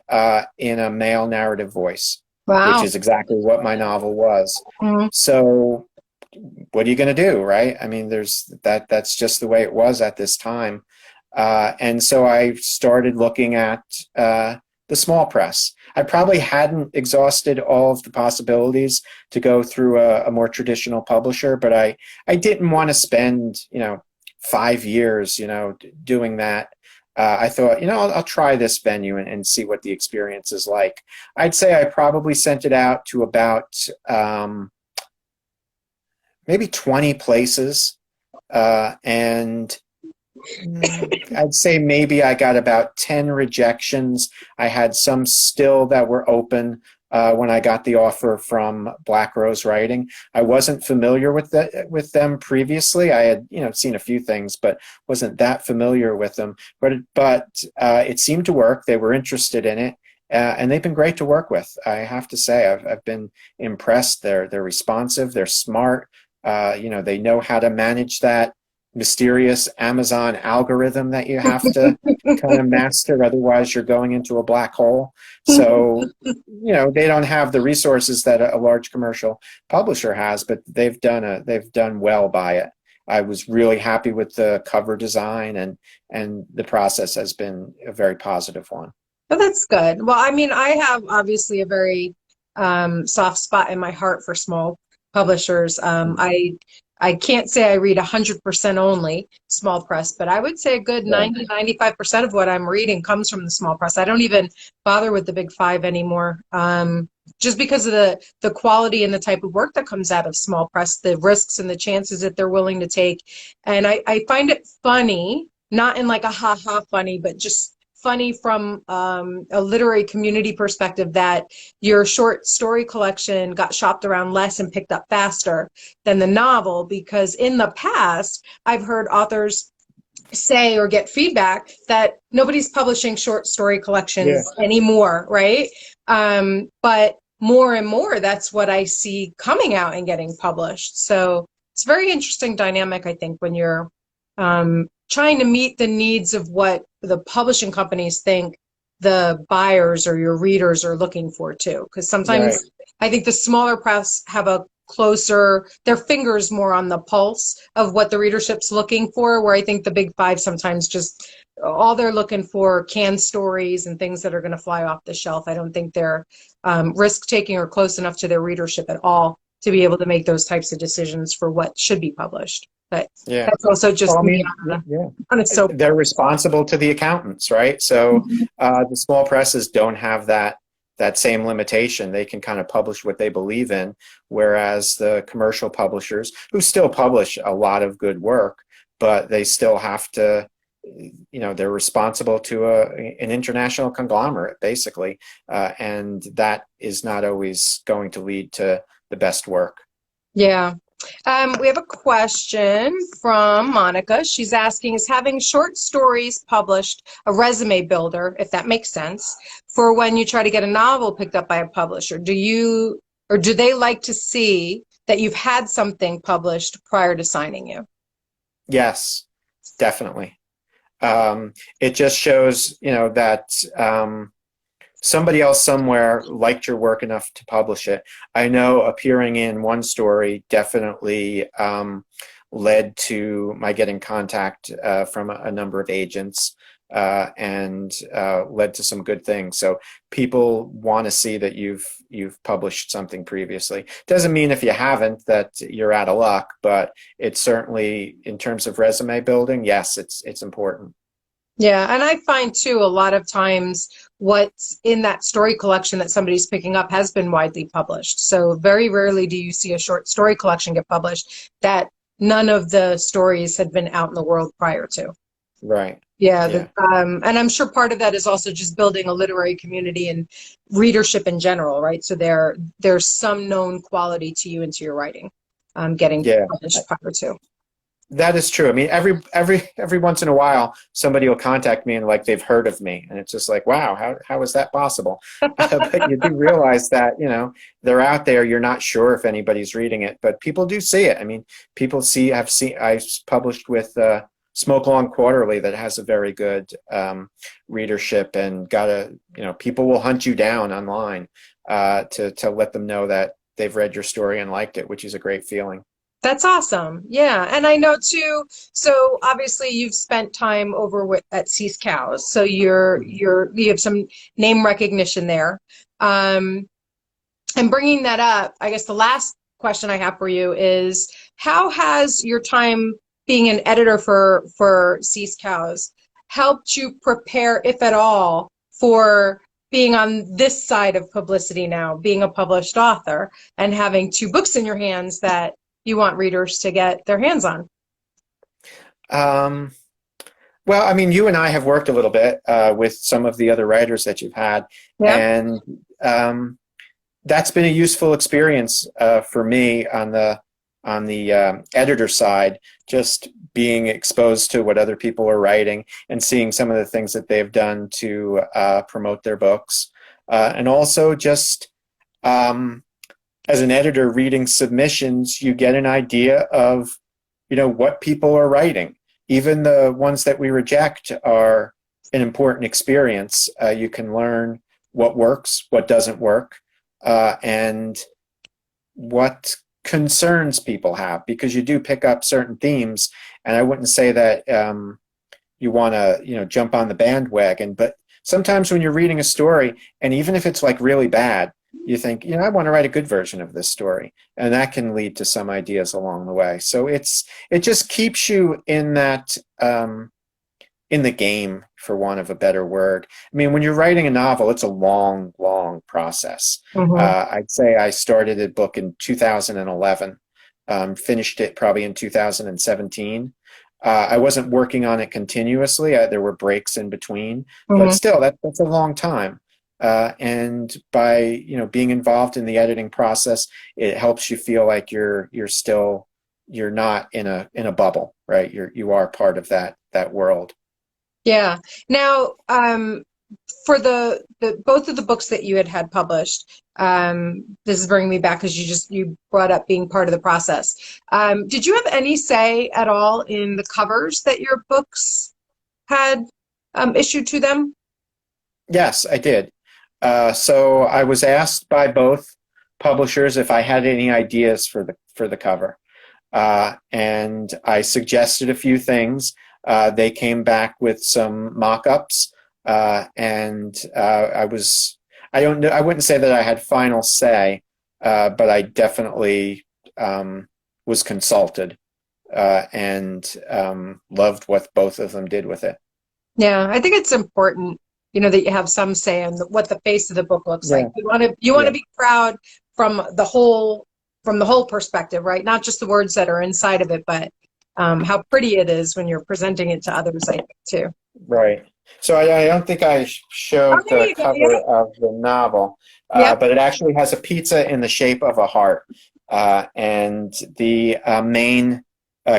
in a male narrative voice, Wow. which is exactly what my novel was. Mm-hmm. So what are you going to do, right? I mean, that's just the way it was at this time. And so I started looking at the small press. I probably hadn't exhausted all of the possibilities to go through a more traditional publisher, but I didn't want to spend 5 years doing that. I thought, I'll try this venue and see what the experience is like. I'd say I probably sent it out to about maybe 20 places, and I'd say maybe I got about 10 rejections. I had some still that were open when I got the offer from Black Rose Writing. I wasn't familiar with them previously. I had seen a few things, but wasn't that familiar with them. But it seemed to work. They were interested in it. And they've been great to work with. I have to say, I've been impressed. They're responsive. They're smart. They know how to manage that mysterious Amazon algorithm that you have to kind of master, otherwise you're going into a black hole. So they don't have the resources that a large commercial publisher has, but they've done well by it. I was really happy with the cover design, and the process has been a very positive one. Oh, that's good. Well, I mean, I have obviously a very soft spot in my heart for small publishers. I can't say I read 100% only small press, but I would say a good 90-95% of what I'm reading comes from the small press. I don't even bother with the big five anymore, just because of the quality and the type of work that comes out of small press, the risks and the chances that they're willing to take. And I find it funny, not in like a ha-ha funny, but just funny from a literary community perspective, that your short story collection got shopped around less and picked up faster than the novel, because in the past I've heard authors say or get feedback that nobody's publishing short story collections anymore, right? But more and more that's what I see coming out and getting published. So it's a very interesting dynamic, I think, when you're trying to meet the needs of what the publishing companies think the buyers or your readers are looking for too. Because sometimes I think the smaller press have their fingers more on the pulse of what the readership's looking for, where I think the big five sometimes just all they're looking for canned stories and things that are going to fly off the shelf. I don't think they're risk-taking or close enough to their readership at all to be able to make those types of decisions for what should be published. But that's also just me on a soap. They're responsible to the accountants, right? So the small presses don't have that same limitation. They can kind of publish what they believe in, whereas the commercial publishers, who still publish a lot of good work, but they still have to, they're responsible to an international conglomerate, basically, and that is not always going to lead to the best work. Yeah. We have a question from Monica. She's asking, is having short stories published a resume builder, if that makes sense, for when you try to get a novel picked up by a publisher? Do they like to see that you've had something published prior to signing you? Yes. definitely. It just shows, that somebody else somewhere liked your work enough to publish it. I know appearing in one story definitely led to my getting contact from a number of agents, and led to some good things. So people want to see that you've published something previously. Doesn't mean if you haven't that you're out of luck, but it's certainly, in terms of resume building, yes, it's important. Yeah, and I find too a lot of times what's in that story collection that somebody's picking up has been widely published. So very rarely do you see a short story collection get published that none of the stories had been out in the world prior to. Right. Yeah, Yeah. and I'm sure part of that is also just building a literary community and readership in general, right? So there's some known quality to you and to your writing, getting Yeah. published prior to. That is true. I mean, every once in a while, somebody will contact me and like they've heard of me, and it's just like, wow, how is that possible? But you do realize that they're out there. You're not sure if anybody's reading it, but people do see it. I mean, people see. I've published with Smoke Long Quarterly that has a very good readership, and people will hunt you down online to let them know that they've read your story and liked it, which is a great feeling. That's awesome. Yeah. And I know too, so obviously you've spent time at Seas Cows. So you have some name recognition there. And bringing that up, I guess the last question I have for you is how has your time being an editor for Seas Cows helped you prepare, if at all, for being on this side of publicity now, being a published author and having two books in your hands that you want readers to get their hands on? Well, I mean, you and I have worked a little bit with some of the other writers that you've had, Yeah. and that's been a useful experience for me on the editor side, just being exposed to what other people are writing and seeing some of the things that they've done to promote their books, and also just as an editor reading submissions, you get an idea of, what people are writing. Even the ones that we reject are an important experience. You can learn what works, what doesn't work, and what concerns people have, because you do pick up certain themes. And I wouldn't say that you want to, jump on the bandwagon, but sometimes when you're reading a story, and even if it's like really bad, you think, I want to write a good version of this story, and that can lead to some ideas along the way. So it just keeps you in that in the game, for want of a better word. I mean, when you're writing a novel, it's a long, long process. I'd say I started a book in 2011, finished it probably in 2017. I wasn't working on it continuously. There were breaks in between, but still, that's a long time. And by being involved in the editing process, it helps you feel like you're not in a bubble, right? You are part of that world. Yeah. Now, for the both of the books that you had published, this is bringing me back because you brought up being part of the process. Did you have any say at all in the covers that your books had issued to them? Yes, I did. So I was asked by both publishers if I had any ideas for the cover, and I suggested a few things. They came back with some mock-ups, and I wouldn't say that I had final say, but I definitely was consulted, and loved what both of them did with it. Yeah, I think it's important, that you have some say in what the face of the book looks like. You want to be proud from the whole perspective, right? Not just the words that are inside of it, but how pretty it is when you're presenting it to others, I think, too. Right. So I don't think I showed the cover of the novel, but it actually has a pizza in the shape of a heart, and the main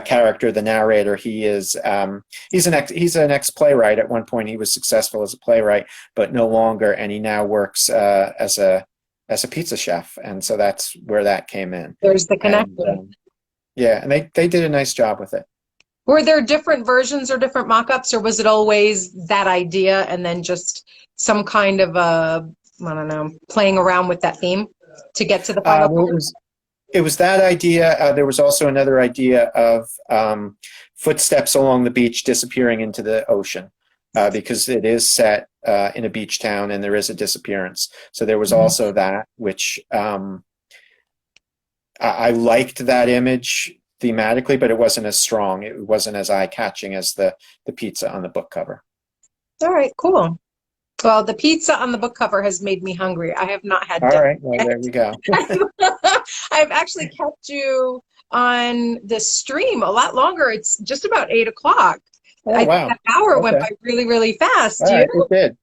character, the narrator, he's an ex-playwright. At one point, he was successful as a playwright, but no longer, and he now works as a pizza chef, and so that's where that came in. There's the connection. And they did a nice job with it. Were there different versions or different mock-ups, or was it always that idea and then just some kind of I don't know, playing around with that theme to get to the final Well, it was that idea. There was also another idea of footsteps along the beach disappearing into the ocean, because it is set in a beach town and there is a disappearance. So there was also that, which I liked that image thematically, but it wasn't as strong. It wasn't as eye-catching as the pizza on the book cover. All right, cool. Well, the pizza on the book cover has made me hungry. I have not had All dinner right, well, there we go. I've actually kept you on the stream a lot longer. It's just about 8 o'clock. Oh, I wow. think that hour went Okay. by really, really fast. All right, it did.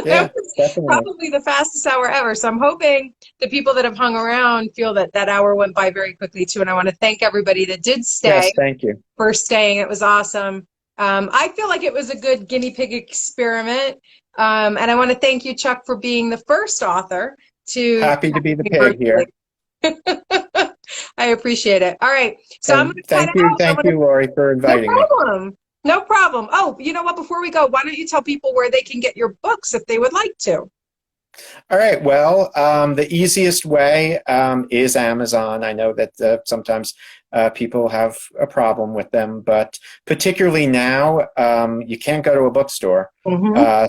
Yeah, That was definitely. probably the fastest hour ever. So I'm hoping the people that have hung around feel that that hour went by very quickly too. And I want to thank everybody that did stay Yes, thank you. for staying. It was awesome. I feel like it was a good guinea pig experiment. And I want to thank you, Chuck, for being the first author to. Happy to be the pig here. I appreciate it. All right. So I'm And going to cut it out. thank you, Lori, for inviting me. No problem. No problem. Oh, you know what? Before we go, why don't you tell people where they can get your books if they would like to? All right. Well, the easiest way is Amazon. I know that sometimes people have a problem with them, but particularly now, you can't go to a bookstore.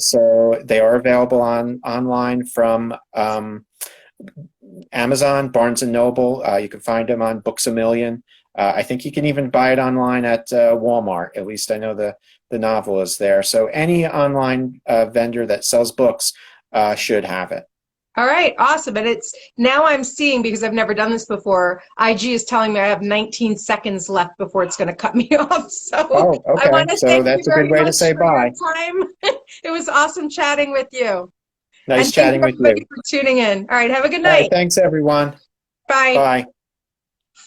So they are available online from Amazon, Barnes and Noble. You can find them on Books A Million. I think you can even buy it online at Walmart. At least I know the novel is there. So any online vendor that sells books should have it. All right, awesome. And it's now I'm seeing, because I've never done this before, IG is telling me I have 19 seconds left before it's going to cut me off. So okay. I want to So thank that's you a very good way to much say for bye. your time. It was awesome chatting with you. Nice And chatting thank with you. everybody for tuning in. All right, have a good All right, night. thanks, everyone. Bye. Bye.